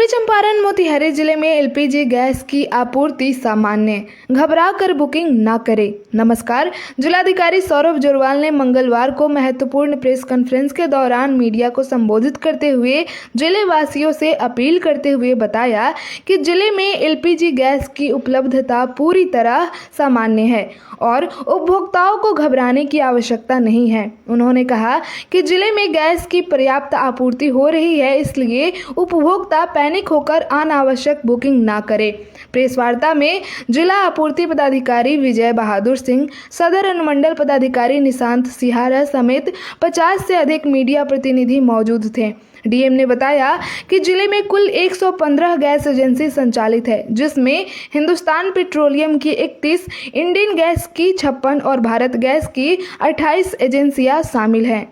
चंपारण मोतिहारी जिले में LPG gas की आपूर्ति सामान्य, घबरा कर बुकिंग न करें। नमस्कार, जिलाधिकारी सौरभ जोरवाल ने मंगलवार को महत्वपूर्ण प्रेस कॉन्फ्रेंस के दौरान मीडिया को संबोधित करते हुए जिले वासियों से अपील करते हुए बताया कि जिले में एलपीजी गैस की उपलब्धता पूरी तरह सामान्य है और उपभोक्ताओं को घबराने की आवश्यकता नहीं है। उन्होंने कहा कि जिले में गैस की पर्याप्त आपूर्ति हो रही है, इसलिए उपभोक्ता पैनिक होकर अनावश्यक बुकिंग ना करें। प्रेस वार्ता में जिला आपूर्ति पदाधिकारी विजय बहादुर सिंह, सदर अनुमंडल पदाधिकारी निशांत सिहारा समेत 50 से अधिक मीडिया प्रतिनिधि मौजूद थे। डीएम ने बताया कि जिले में कुल 115 गैस एजेंसी संचालित है, जिसमें हिंदुस्तान पेट्रोलियम की 31, इंडियन गैस की 56 और भारत गैस की 28 एजेंसियां शामिल हैं।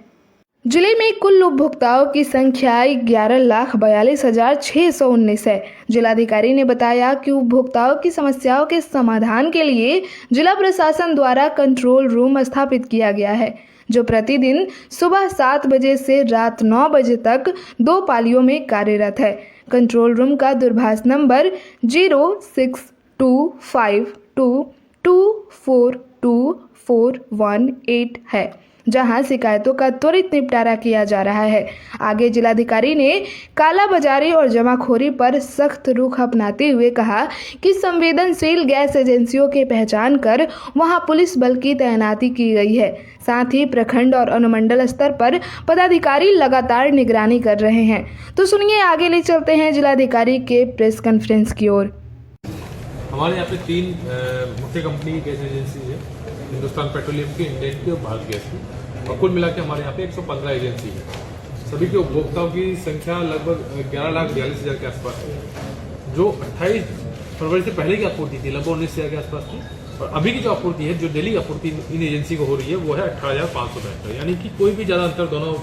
जिले में कुल उपभोक्ताओं की संख्या 11,42,619 है। जिलाधिकारी ने बताया कि उपभोक्ताओं की समस्याओं के समाधान के लिए जिला प्रशासन द्वारा कंट्रोल रूम स्थापित किया गया है, जो प्रतिदिन सुबह 7 बजे से रात 9 बजे तक 2 पालियों में कार्यरत है। कंट्रोल रूम का दूरभाष नंबर 0625224248 है, जहां शिकायतों का त्वरित निपटारा किया जा रहा है। आगे जिलाधिकारी ने कालाबाजारी और जमाखोरी पर सख्त रुख अपनाते हुए कहा कि संवेदनशील गैस एजेंसियों की पहचान कर वहां पुलिस बल की तैनाती की गई है। साथ ही प्रखंड और अनुमंडल स्तर पर पदाधिकारी लगातार निगरानी कर रहे हैं। तो सुनिए, आगे ले चलते हैं जिलाधिकारी के प्रेस कॉन्फ्रेंस की ओर। हमारे यहाँ पे 3 मुख्य कंपनी गैस एजेंसी है, हिंदुस्तान पेट्रोलियम की, इंडियन की और भारत गैस की, और कुल मिला के हमारे यहाँ पे 115 एजेंसी है। सभी के उपभोक्ताओं की संख्या लगभग 11,42,000 के आसपास है, जो 28 फरवरी से पहले की आपूर्ति थी लगभग 19,000 के आसपास थी, और अभी की जो आपूर्ति है, जो डेली आपूर्ति इन एजेंसी को हो रही है, वो है 18,572, यानी कि कोई भी ज़्यादा अंतर दोनों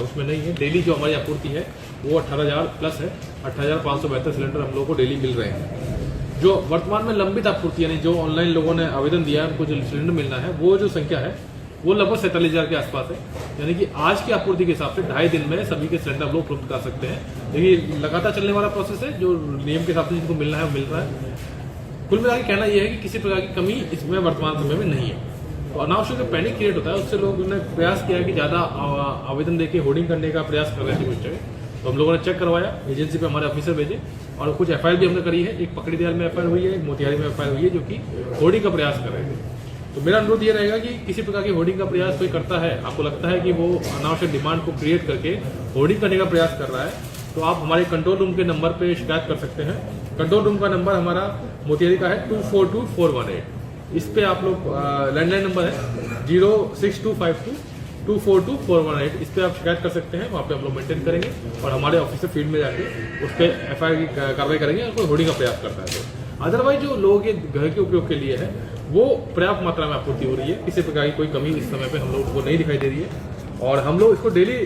उसमें नहीं है। डेली जो हमारी आपूर्ति है वो 18,000 प्लस है। 18,572 सिलेंडर हम लोगों को डेली मिल रहे हैं। जो वर्तमान में लंबित आपूर्ति, यानी जो ऑनलाइन लोगों ने आवेदन दिया है, उनको जो सिलेंडर मिलना है, वो जो संख्या है वो लगभग 47,000 के आसपास है। यानी कि आज की आपूर्ति के हिसाब से 2.5 दिन में सभी के सिलेंडर हम लोग उपलब्ध कर सकते हैं। देखिए, लगातार चलने वाला प्रोसेस है, जो नियम के हिसाब से जिनको मिलना है वो मिल रहा है। कुल मिलाकर कहना यह है कि किसी प्रकार की कमी इसमें वर्तमान समय में नहीं है। तो अनावश्यक जो पैनिक क्रिएट होता है, उससे लोगों ने प्रयास किया है कि ज़्यादा आवेदन देके होर्डिंग करने का प्रयास कर रहे थे कुछ जगह। तो हम लोगों ने चेक करवाया, एजेंसी पे हमारे ऑफिसर भेजे, और कुछ एफआईआर भी हमने करी है। एक पकड़ी दयाल में एफआईआर हुई है, एक मोतिहारी में एफआईआर हुई है, जो कि होर्डिंग का प्रयास कर रहे थे। तो मेरा अनुरोध ये रहेगा कि किसी प्रकार की होर्डिंग का प्रयास कोई करता है, आपको लगता है कि वो अनावश्यक डिमांड को क्रिएट करके होर्डिंग करने का प्रयास कर रहा है, तो आप हमारे कंट्रोल रूम के नंबर पे शिकायत कर सकते हैं। कंट्रोल रूम का नंबर हमारा मोतिहारी का है 242418। इस पे आप लोग लैंडलाइन नंबर है 06252242418। इस पे आप शिकायत कर सकते हैं, वहाँ पे हम लोग मेंटेन करेंगे, और हमारे ऑफिसर फील्ड में जाके उस पर एफआईआर की कार्रवाई करेंगे और कोई होर्डिंग का प्रयास करता है तो। अदरवाइज जो लोगों के घर के उपयोग के लिए है, वो पर्याप्त मात्रा में आपूर्ति हो रही है। किसी प्रकार की कोई कमी इस समय पे हम लोग को नहीं दिखाई दे रही है, और हम लोग इसको डेली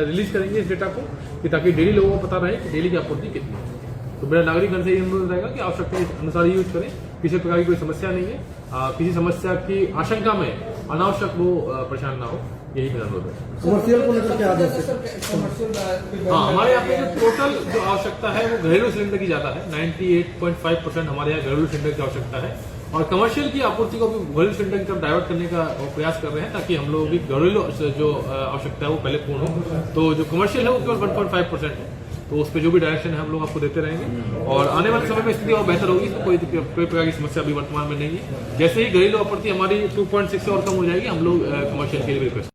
रिलीज करेंगे इस डेटा को, कि ताकि डेली लोगों को पता रहे कि डेली की आपूर्ति कितनी है। तो मेरा नागरिकगण से ये अनुरोध रहेगा कि आवश्यकता के अनुसार यूज करें। किसी प्रकार की कोई समस्या नहीं है, किसी समस्या की आशंका में अनावश्यक वो परेशान ना हो, यही मेरा अनुरोध है। कमर्शियल को लेकर क्या आदेश है? हाँ, हमारे यहाँ पे जो टोटल जो आवश्यकता है वो घरेलू सिलेंडर की ज्यादा है। 98.5% हमारे यहाँ घरेलू सिलेंडर की आवश्यकता है, और कमर्शियल की आपूर्ति को भी घरेलू सिलेंडर की तरफ डाइवर्ट करने का प्रयास कर रहे हैं, ताकि हम लोगों की घरेलू जो आवश्यकता है वो पहले पूर्ण हो। तो जो कमर्शियल है वो केवल 1.5% है, तो उस पर जो भी डायरेक्शन है हम लोग आपको देते रहेंगे, और आने वाले समय में स्थिति और बेहतर होगी। इसमें कोई प्रकार की समस्या अभी वर्तमान में नहीं है। जैसे ही घरेलू आपूर्ति हमारी 2.6 से और कम हो जाएगी, हम लोग कमर्शियल के लिए रिक्वेस्ट